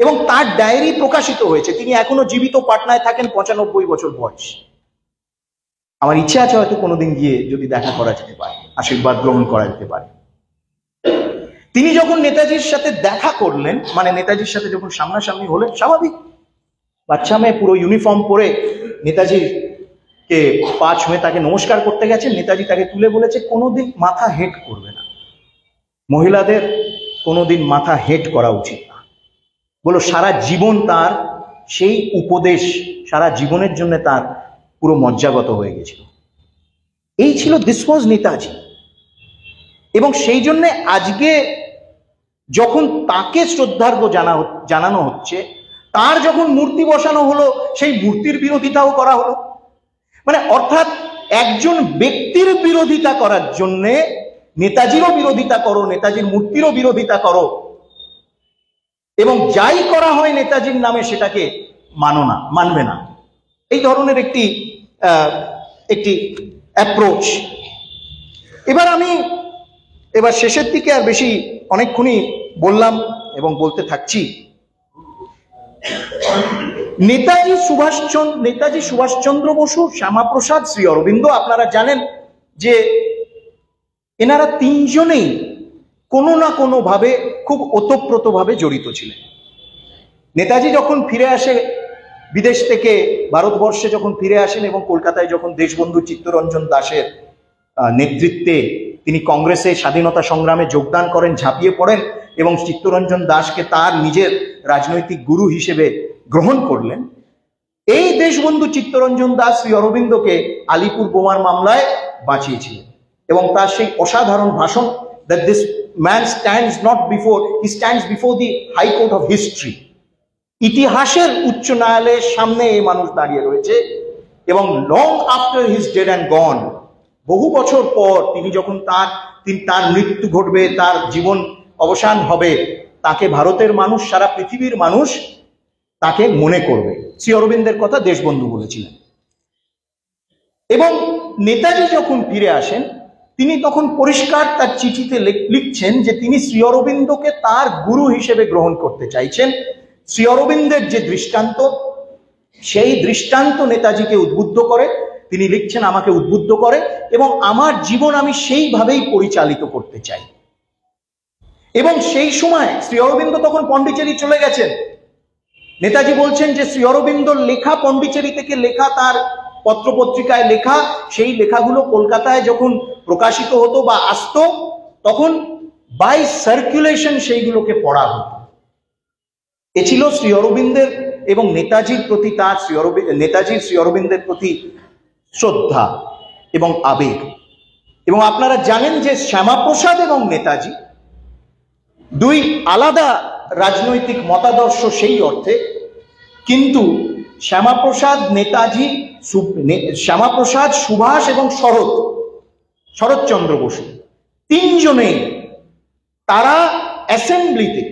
এবং তার ডায়েরি প্রকাশিত হয়েছে। তিনি এখনো জীবিত, পাটনায় থাকেন, 95 বছর বয়স। আমার ইচ্ছা আছে হয়তো কোনোদিন গিয়ে যদি দেখা করা যেতে পারে, আশীর্বাদ গ্রহণ করা যেতে পারে। তিনি যখন নেতাজির সাথে দেখা করলেন, মানে নেতাজির সাথে যখন সামনাসামনি হলেন, স্বাভাবিক বাচ্চা মেয়ে পুরো ইউনিফর্ম পরে নেতাজির কে পা ছুঁয়ে তাকে নমস্কার করতে গেছেন। নেতাজি তাকে তুলে বলেছে কোনোদিন মাথা হেট করবে না, মহিলাদের কোনোদিন মাথা হেট করা উচিত না। বলো সারা জীবন তার সেই উপদেশ সারা জীবনের জন্য তার পুরো মজ্জাগত হয়ে গেছিল। এই ছিল দিস ওয়াজ নেতাজি। এবং সেই জন্য আজকে যখন তাকে শ্রদ্ধার্ঘ্য জানানো হচ্ছে, তার যখন মূর্তি বসানো হলো, সেই মূর্তির বিরোধিতাও করা হলো। মানে অর্থাৎ একজন ব্যক্তির বিরোধিতা করার জন্যে নেতাজিরও বিরোধিতা করো, নেতাজির মূর্তিরও বিরোধিতা করো, এবং যাই করা হয় নেতাজির নামে সেটাকে মানবে না। এই ধরনের একটি অ্যাপ্রোচ। এবার শেষের দিকে আর বেশি অনেকক্ষণই বললাম এবং বলতে থাকছি। নেতাজি সুভাষচন্দ্র বসু, শ্যামাপ্রসাদ, শ্রী অরবিন্দ, আপনারা জানেন যে এনারা তিনজনেই কোনো না কোনো ভাবে খুব ওতপ্রোতভাবে জড়িত ছিলেন। নেতাজি যখন ফিরে আসে বিদেশ থেকে, ভারতবর্ষে যখন ফিরে আসেন এবং কলকাতায় যখন দেশবন্ধু চিত্তরঞ্জন দাসের নেতৃত্বে তিনি কংগ্রেসে স্বাধীনতা সংগ্রামে যোগদান করেন, ঝাঁপিয়ে পড়েন এবং চিত্তরঞ্জন দাসকে তার নিজের রাজনৈতিক গুরু হিসেবে গ্রহণ করলেন। এই দেশবন্ধু চিত্তরঞ্জন দাস শ্রী অরবিন্দকে আলিপুর বোমার মামলায় বাঁচিয়েছিলেন। এবং তার সেই অসাধারণ ভাষণ, that this man stands he stands before the high court of history, ইতিহাসের উচ্চ ন্যায়ালয়ের সামনে এই মানুষ দাঁড়িয়ে রয়েছে। এবং long after his dead and গন, বহু বছর পর তিনি যখন তার মৃত্যু ঘটবে, তার জীবন অবসান হবে, তাকে ভারতের মানুষ, সারা পৃথিবীর মানুষ তাকে মনে করবে। শ্রী অরবিন্দের কথা দেশবন্ধু বলেছিলেন। এবং নেতাজি যখন ফিরে আসেন, তিনি তখন পরিষ্কার তার চিঠিতে লিখছেন যে তিনি শ্রী অরবিন্দকে তার গুরু হিসেবে গ্রহণ করতে চাইছেন। শ্রী অরবিন্দের যে দৃষ্টান্ত, সেই দৃষ্টান্ত নেতাজিকে উদ্বুদ্ধ করে। তিনি লিখছেন আমাকে উদ্বুদ্ধ করে এবং আমার জীবন আমি সেইভাবেই পরিচালিত করতে চাই। এবং সেই সময় শ্রী অরবিন্দ তখন পন্ডিচেরি চলে গেছেন। নেতাজি বলছেন যে শ্রী অরবিন্দর লেখা, পন্ডিচেরি থেকে লেখা, তার পত্রপত্রিকায় লেখা, সেই লেখাগুলো কলকাতায় যখন প্রকাশিত হতো বা আসতো, তখন বাই সার্কুলেশন সেইগুলোকে পড়া হতো। এ ছিল শ্রী অরবিন্দের এবং নেতাজির প্রতি শ্রী অরবিন্দের প্রতি শ্রদ্ধা এবং আবেগ। এবং আপনারা জানেন যে শ্যামাপ্রসাদ এবং নেতাজি দুই আলাদা রাজনৈতিক মতাদর্শ সেই অর্থে, কিন্তু শ্যামাপ্রসাদ, সুভাষ এবং শরৎচন্দ্র বসু তিনজনেই তারা অ্যাসেম্বলিতে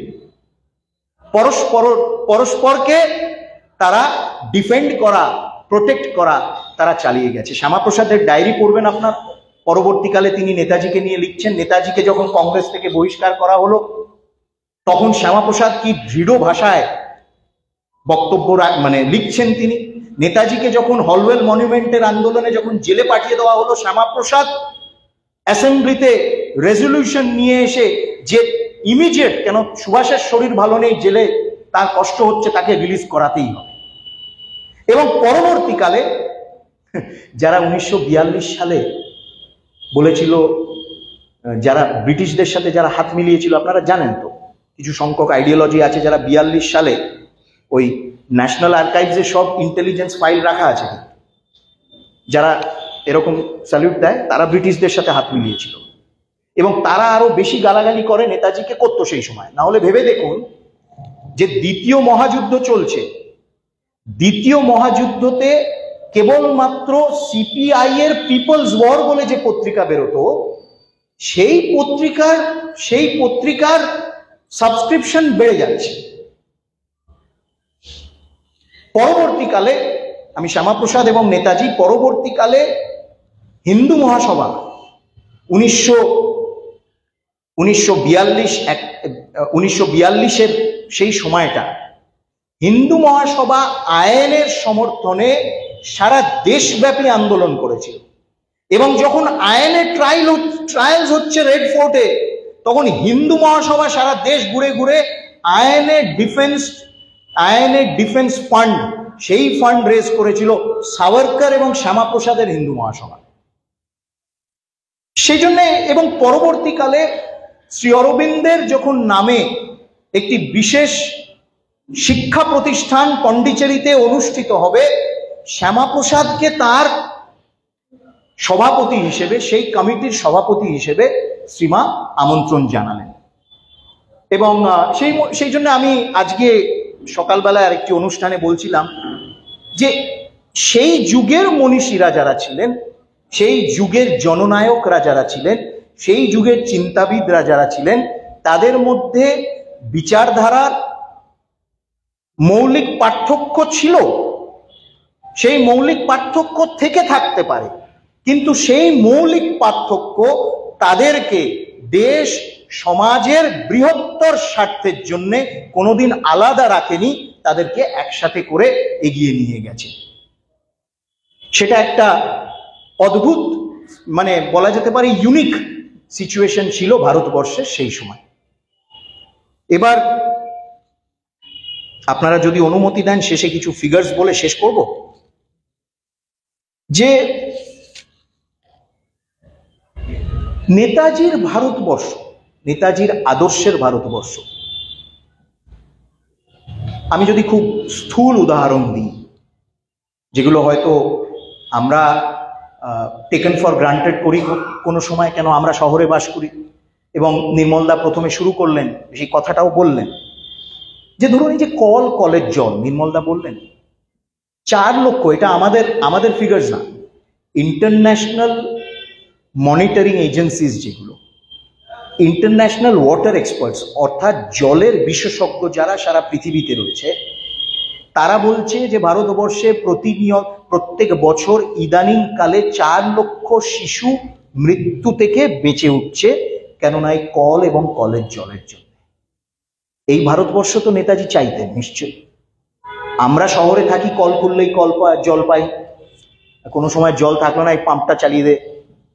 পরস্পরকে তারা ডিফেন্ড করা, প্রোটেক্ট করা তারা চালিয়ে গেছে। শ্যামাপ্রসাদের ডায়েরি পড়বেন আপনার। পরবর্তীকালে তিনি নেতাজিকে নিয়ে লিখছেন। নেতাজিকে যখন কংগ্রেস থেকে বহিষ্কার করা হলো, তখন শ্যামাপ্রসাদ কি দৃঢ় ভাষায় বক্তব্য লিখছেন তিনি। নেতাজিকে যখন হলওয়েল মনুমেন্টের আন্দোলনে যখন জেলে পাঠিয়ে দেওয়া হলো, শ্যামাপ্রসাদ অ্যাসেম্বলিতে রেজলিউশন নিয়ে এসে যে ইমিডিয়েট, কেন সুভাষের শরীর ভালো নেই, জেলে তার কষ্ট হচ্ছে, তাকে রিলিজ করাতেই হবে। এবং পরবর্তীকালে যারা 1942 সালে বলেছিল, যারা ব্রিটিশদের সাথে যারা হাত মিলিয়েছিল, আপনারা জানেন তো কিছু সংখ্যক আইডিওলজি আছে যারা 42 সালে ওই ন্যাশনাল আর্কাইভসে সব ইন্টেলিজেন্স ফাইল রাখা আছে, যারা এরকম স্যালিউট দেয় তারা ব্রিটিশদের সাথে হাত মিলিয়েছিল এবং তারা আরো বেশি গালাগালি করে নেতাজিকে করতো সেই সময়। না হলে ভেবে দেখুন যে দ্বিতীয় মহাযুদ্ধ চলছে, দ্বিতীয় মহাযুদ্ধতে কেবলমাত্র সিপিআই এর পিপলস ওয়ার বলে যে পত্রিকা বেরোতো, সেই পত্রিকার সাবস্ক্রিপশন বেড়ে যাচ্ছে। পরবর্তীকালে আমি শ্যামাপ্রসাদ এবং নেতাজি পরবর্তীকালে হিন্দু মহাসভা 1942-এর সেই সময়টা হিন্দু মহাসভা আইনের সমর্থনে সারা দেশব্যাপী আন্দোলন করেছিল এবং যখন আইনের ট্রায়ালস হচ্ছে রেড ফোর্টে, তখন হিন্দু মহাসভা সারা দেশ ঘুরে ঘুরে আইনের ডিফেন্স ফান্ড, সেই ফান্ড রেজ করেছিল সাভারকর এবং শ্যামাপ্রসাদের হিন্দু মহাসভা। সেই জন্য এবং পরবর্তীকালে শ্রী অরবিন্দের যখন নামে একটি বিশেষ শিক্ষা প্রতিষ্ঠান পন্ডিচেরিতে অনুষ্ঠিত হবে, শ্যামাপ্রসাদকে তার সভাপতি হিসেবে, সেই কমিটির সভাপতি হিসেবে শ্রীমা আমন্ত্রণ জানালেন। এবং সেই জন্য আমি আজকে সকালবেলায় আরেকটি অনুষ্ঠানে বলছিলাম যে সেই যুগের মনীষীরা যারা ছিলেন, সেই যুগের জননায়করা যারা ছিলেন, সেই যুগের চিন্তাবিদরা যারা ছিলেন, তাদের মধ্যে বিচারধারার মৌলিক পার্থক্য ছিল, সেই মৌলিক পার্থক্য থেকে থাকতে পারে, কিন্তু সেই মৌলিক পার্থক্য তাদেরকে দেশ সমাজের বৃহত্তর স্বার্থের জন্য কোনোদিন আলাদা রাখেনি, তাদেরকে একসাথে করে এগিয়ে নিয়ে গেছে। সেটা একটা অদ্ভুত, মানে বলা যেতে পারে ইউনিক সিচুয়েশন ছিল ভারতবর্ষের সেই সময়। এবার আপনারা যদি অনুমতি দেন শেষে কিছু ফিগার্স বলে শেষ করব। যে নেতাজির ভারতবর্ষ, নেতাজির আদর্শের ভারতবর্ষ, আমি যদি খুব স্থূল উদাহরণ দিই, যেগুলো হয়তো আমরা টেকেন ফর গ্রান্টেড করি কোনো সময়, কেন আমরা শহরে বাস করি, এবং নির্মলদা প্রথমে শুরু করলেন, সেই কথাটাও বললেন যে ধরুন এই যে কলের জল, নির্মলদা বললেন 4 লক্ষ, এটা আমাদের ফিগার্স না, ইন্টারন্যাশনাল মনিটরিং এজেন্সিস, যেগুলো ইন্টারন্যাশনাল ওয়াটার এক্সপার্টস, অর্থাৎ জলের বিশেষজ্ঞ যারা সারা পৃথিবীতে রয়েছে, তারা বলছে যে ভারতবর্ষে প্রত্যেক বছর ইদানিং কালে 4 লক্ষ শিশু মৃত্যু থেকে বেঁচে উঠছে, কেননা এই কল এবং কলের জলের জন্য। এই ভারতবর্ষ তো নেতাজি চাইতেন নিশ্চয়ই। আমরা শহরে থাকি, কল করলেই জল পাই, কোনো সময় জল থাকলো না, এই পাম্পটা চালিয়ে দে,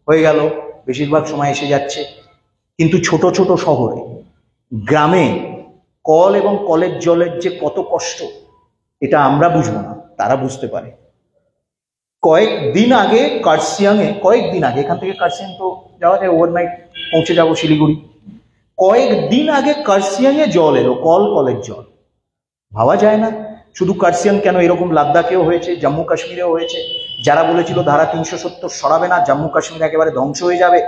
হয়ে গেল, বেশিরভাগ সময় এসে যাচ্ছে। কিন্তু ছোট ছোট শহরে, গ্রামে কল এবং কলের জলের যে কত কষ্ট, এটা আমরা বুঝবো না, তারা বুঝতে পারে। কয়েকদিন আগে, এখান থেকে কার্সিয়াং তো যাওয়া যায়, ওভারনাইট পৌঁছে যাবো শিলিগুড়ি। কয়েকদিন আগে কার্সিয়াংয়ে জল এলো, কলের জল। ভাবা যায় না, শুধু কার্সিয়াং কেন, এরকম লাদাখেও হয়েছে, জম্মু কাশ্মীরেও হয়েছে। যারা বলেছিল ধারা 370 সরাবে না, জম্মু কাশ্মীর একেবারে ধ্বংস হয়ে যাবে,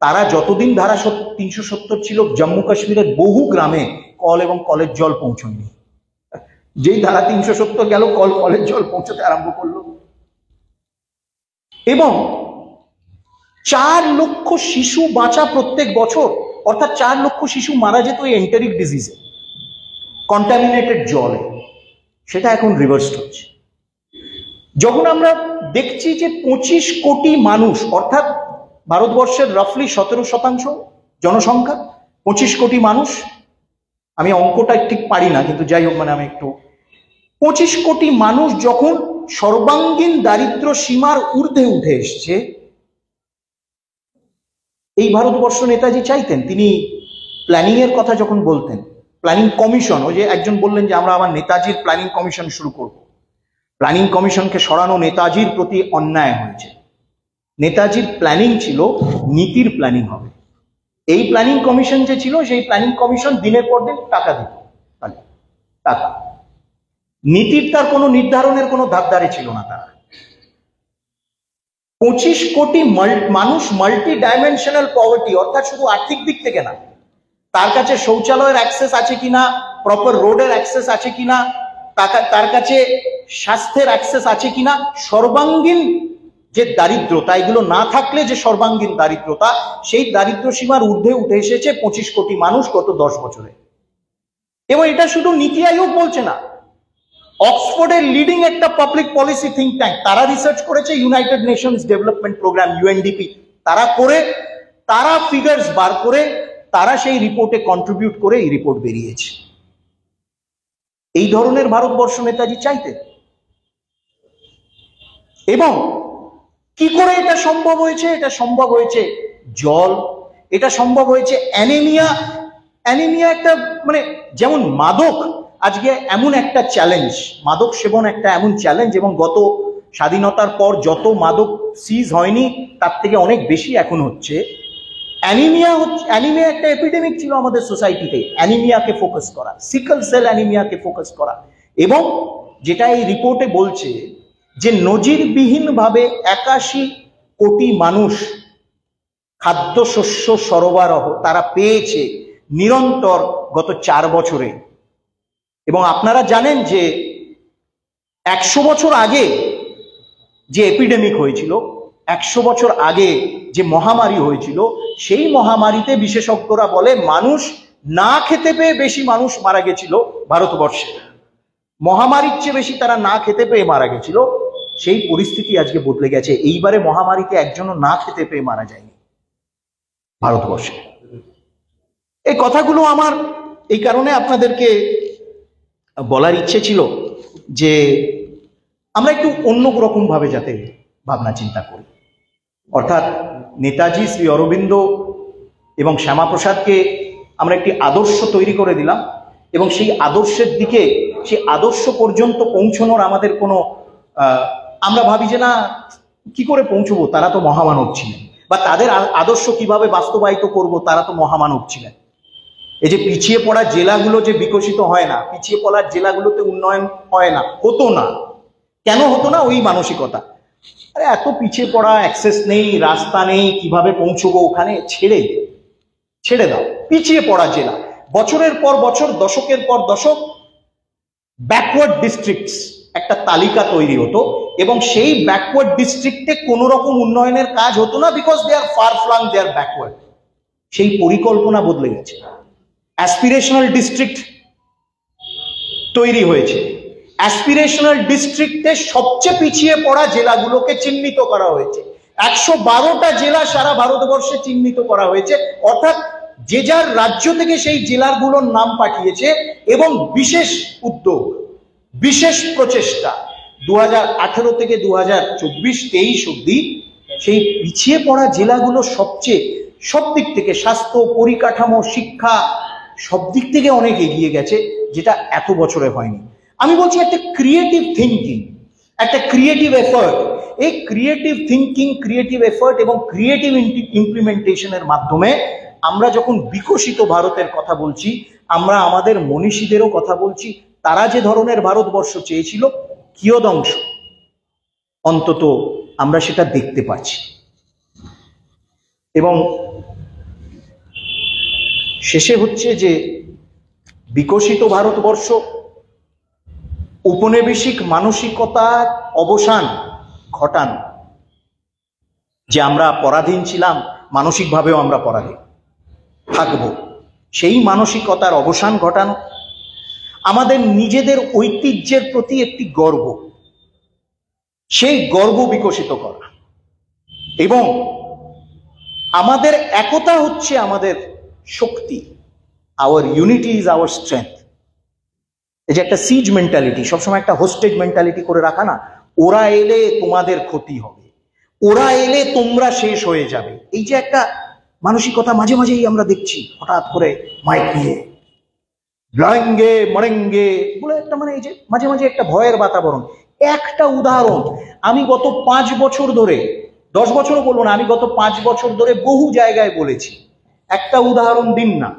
তারা যতদিন ধারা 370 ছিল, জম্মু কাশ্মীরের বহু গ্রামে কল এবং কলের জল পৌঁছয়নি। যেই ধারা 370 গেল, কলের জল পৌঁছতে আরম্ভ করলো। এবং 4 লক্ষ শিশু বাঁচা প্রত্যেক বছর, অর্থাৎ 4 লক্ষ শিশু মারা যেত এই এন্টেরিক ডিজিজে, কন্টামিনেটেড জলে, সেটা এখন রিভার্স হচ্ছে। যখন আমরা দেখছি যে 25 কোটি মানুষ, অর্থাৎ ভারতবর্ষের রাফলি 17% জনসংখ্যা, 25 কোটি মানুষ, আমি অঙ্কটা ঠিক পারি না, কিন্তু যাই হোক, মানে আমি একটু, 25 কোটি মানুষ যখন সর্বাঙ্গীন দারিদ্র সীমার ঊর্ধ্বে উঠে এসছে, এই ভারতবর্ষ নেতাজি চাইতেন। তিনি প্ল্যানিং এর কথা যখন বলতেন, প্ল্যানিং কমিশন, ওই যে একজন বললেন যে আমরা আমার নেতাজির প্ল্যানিং কমিশন শুরু করব, প্ল্যানিং কমিশনকে সরানো নেতাজির প্রতি অন্যায় হয়েছে। নেতাজির প্ল্যানিং ছিল নীতির প্ল্যানিং হবে। এই প্ল্যানিং কমিশন যে ছিল, সেই প্ল্যানিং কমিশন দিনের পর দিন টাকা দিত, টাকা। নীতির তার কোনো নির্ধারণের কোনো ধারধারে ছিল না। তারা 25 কোটি মানুষ মাল্টি ডাইমেনশনাল পভার্টি, অর্থাৎ শুধু আর্থিক দিক থেকে না, তার কাছে শৌচালয়ের অ্যাক্সেস আছে কিনা, প্রপার রোডের অ্যাক্সেস আছে কিনা, তার কাছে স্বাস্থ্যের অ্যাক্সেস আছে কিনা, সর্বাঙ্গীন যে দারিদ্রতা, এগুলো না থাকলে যে সর্বাঙ্গীন দারিদ্রতা, সেই দারিদ্র সীমার ঊর্ধ্বে উঠে এসেছে 25 কোটি মানুষ গত 10 বছরে। এবং এটা শুধু নীতি আয়োগ বলছে না, অক্সফোর্ডের লিডিং একটা পাবলিক পলিসি থিঙ্ক ট্যাঙ্ক, তারা রিসার্চ করেছে, United Nations Development Programme UNDP, তারা ফিগার্স বার করে তারা সেই রিপোর্টে কন্ট্রিবিউট করে এই রিপোর্ট বেরিয়েছে। এই ধরনের ভারতবর্ষ নেতাজি চাইতেন। এবং কি করে এটা সম্ভব হয়েছে? এটা সম্ভব হয়েছে জল, এটা সম্ভব হয়েছে অ্যানিমিয়া। একটা মানে যেমন মাদক আজকে এমন একটা চ্যালেঞ্জ, মাদক সেবন একটা এমন চ্যালেঞ্জ, এবং গত স্বাধীনতার পর যত মাদক সিজ হয়নি তার থেকে অনেক বেশি এখন হচ্ছে। অ্যানিমিয়া একটা এপিডেমিক ছিল আমাদের সোসাইটিতে। অ্যানিমিয়াকে ফোকাস করা, সিকল সেল অ্যানিমিয়াকে ফোকাস করা, এবং যেটা এই রিপোর্টে বলছে যে নজিরবিহীনভাবে 81 কোটি মানুষ খাদ্যশস্য সরবরাহ তারা পেয়েছে নিরন্তর গত 4 বছরে। এবং আপনারা জানেন যে 100 বছর আগে যে এপিডেমিক হয়েছিল, 100 বছর আগে যে মহামারী হয়েছিল, সেই মহামারীতে বিশেষজ্ঞরা বলে মানুষ না খেতে পেয়ে বেশি মানুষ মারা গেছিল ভারতবর্ষে। মহামারীর চেয়ে বেশি তারা না খেতে পেয়ে মারা গেছিল। সেই পরিস্থিতি আজকে বদলে গেছে। এইবারে মহামারীতে একজনও না খেতে পেয়ে মারা যায়নি ভারতবর্ষে। এই কথাগুলো আমার এই কারণে আপনাদেরকে বলার ইচ্ছে ছিল যে আমরা একটু অন্য রকম ভাবে যাতে ভাবনা চিন্তা করি। অর্থাৎ নেতাজি, শ্রী অরবিন্দ এবং শ্যামাপ্রসাদকে আমরা একটি আদর্শ তৈরি করে দিলাম, এবং সেই আদর্শের দিকে, সেই আদর্শ পর্যন্ত পৌঁছানোর আমাদের কোনো আমরা ভাবি যে না কি করে পৌঁছবো, তারা তো মহামানব ছিলেন, বা তাদের আদর্শ কিভাবে বাস্তবায়িত করব, তারা তো মহামানব ছিলেন। এই যে পিছিয়ে পড়া জেলাগুলো যে বিকশিত হয় না, পিছিয়ে পড়ার জেলাগুলোতে উন্নয়ন হয় না, হতো না। কেন হতো না? ওই মানসিকতা, আরে এত পিছিয়ে পড়া, অ্যাক্সেস নেই, রাস্তা নেই, কিভাবে পৌঁছবো ওখানে, ছেড়ে দাও। পিছিয়ে পড়া জেলা, বছরের পর বছর, দশকের পর দশক ব্যাকওয়ার্ড ডিস্ট্রিক্টস একটা তালিকা তৈরি হতো, এবং সেই ব্যাকওয়ার্ড ডিস্ট্রিক্টে কোনো রকম উন্নয়নের কাজ হতো না, because they are far flung, they are backward. সেই পরিকল্পনা বদলে গেছে। অ্যাসপিরেশনাল ডিস্ট্রিক্ট তৈরি হয়েছে। অ্যাসপিরেশনাল ডিস্ট্রিক্টে সবচেয়ে পিছিয়ে পড়া জেলাগুলোকে চিহ্নিত করা হয়েছে। 112টা জেলা সারা ভারতবর্ষে চিহ্নিত করা হয়েছে। অর্থাৎ যে যার রাজ্য থেকে সেই জেলাগুলোর নাম পাঠিয়েছে, এবং বিশেষ উদ্যোগ, বিশেষ প্রচেষ্টা 2018 থেকে 2024-23 অব্দি সেই পিছিয়ে পড়া জেলাগুলো সব দিক থেকে, স্বাস্থ্য, পরিকাঠামো, শিক্ষা, সব দিক থেকে অনেক এগিয়ে গেছে, যেটা এত বছরে হয়নি। আমি বলছি একটা ক্রিয়েটিভ থিঙ্কিং, একটা ক্রিয়েটিভ এফার্ট। এই ক্রিয়েটিভ থিঙ্কিং, ক্রিয়েটিভ এফার্ট এবং ক্রিয়েটিভ ইমপ্লিমেন্টেশনের মাধ্যমে আমরা যখন বিকশিত ভারতের কথা বলছি, আমরা আমাদের মনীষীদেরও কথা বলছি। তারা যে ধরনের ভারতবর্ষ চেয়েছিল, কিয়দংশ অন্তত আমরা সেটা দেখতে পাচ্ছি। এবং শেষে হচ্ছে যে বিকশিত ভারতবর্ষ উপনিবেশিক মানসিকতার অবসান ঘটান, যে আমরা পরাধীন ছিলাম, মানসিকভাবেও আমরা পরাধীন থাকব, সেই মানসিকতার অবসান ঘটানো, আমাদের নিজেদের ঐতিহ্যের প্রতি একটি গর্ব, সেই গর্ব বিকশিত করা, এবং আমাদের একতা হচ্ছে আমাদের শক্তি। Our unity is our strength. এই যে একটা সিজ মেন্টালিটি, সবসময় একটা হোস্টেজ মেন্টালিটি করে রাখা না, ওরা এলে তোমাদের ক্ষতি হবে, ওরা এলে তোমরা শেষ হয়ে যাবে, এই যে একটা মানসিকতা মাঝে মাঝেই আমরা দেখছি হঠাৎ করে মাইক নিয়ে লড়েঙ্গে মরেঙ্গে বলে একটা, মানে এই যে মাঝে মাঝে একটা ভয়ের বাতাবরণ, একটা উদাহরণ আমি গত 5 বছর ধরে, 10 বছরও বলবো না, আমি গত 5 বছর ধরে বহু জায়গায় বলেছি, একটা উদাহরণ দিন না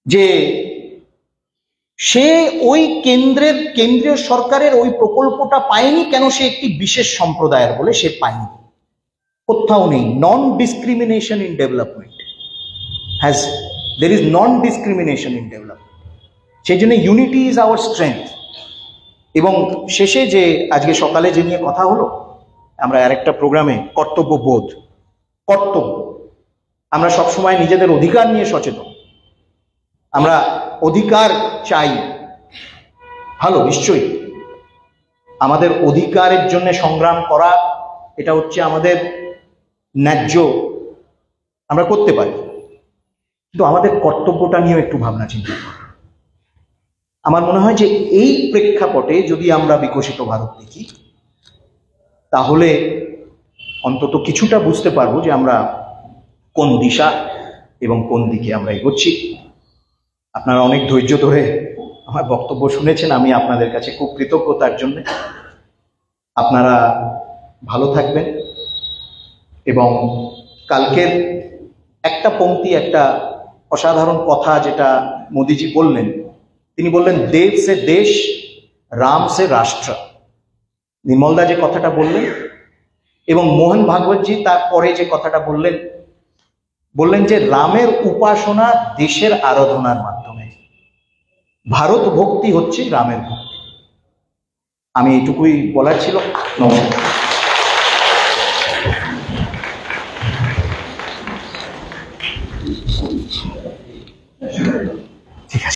যে সে ওই কেন্দ্রীয় সরকারের ওই প্রকল্পটা পায়নি কেন, সে একটি বিশেষ সম্প্রদায়ের বলে সে পায়নি। কোথাও নেই নন discrimination in development, there is non discrimination in development. সেই জন্য ইউনিটি ইজ আওয়ার স্ট্রেংথ। এবং শেষে যে আজকে সকালে যে নিয়ে কথা হলো, আমরা আরেকটা প্রোগ্রামে কর্তব্য, আমরা সবসময় নিজেদের অধিকার নিয়ে সচেতন, আমরা অধিকার চাই, ভালো, নিশ্চয়ই আমাদের অধিকারের জন্য সংগ্রাম করা, এটা হচ্ছে আমাদের ন্যায্য, আমরা করতে পারি, কিন্তু আমাদের কর্তব্যটা নিয়েও একটু ভাবনা চিন্তা করা। আমার মনে হয় যে এই প্রেক্ষাপটে যদি আমরা বিকশিত ভারত দেখি, তাহলে অন্তত কিছুটা বুঝতে পারবো যে আমরা কোন দিশা এবং কোন দিকে আমরা এগোচ্ছি। আপনারা অনেক ধৈর্য ধরে আমার বক্তব্য শুনেছেন, আমি আপনাদের কাছে খুব কৃতজ্ঞ তার জন্য। আপনারা ভালো থাকবেন। এবং কালকের একটা পংক্তি, একটা অসাধারণ কথা যেটা মোদিজি বললেন, তিনি বললেন দেব সে দেশ, রাম সে রাষ্ট্র। নির্মলদা যে কথাটা বললেন এবং মোহন ভাগবতজি তারপরে যে কথাটা বললেন যে রামের উপাসনা দেশের আরাধনার মাধ্যমে, ভারত ভক্তি হচ্ছে রামের ভক্তি। আমি এইটুকুই বলার ছিল। নমস্কার।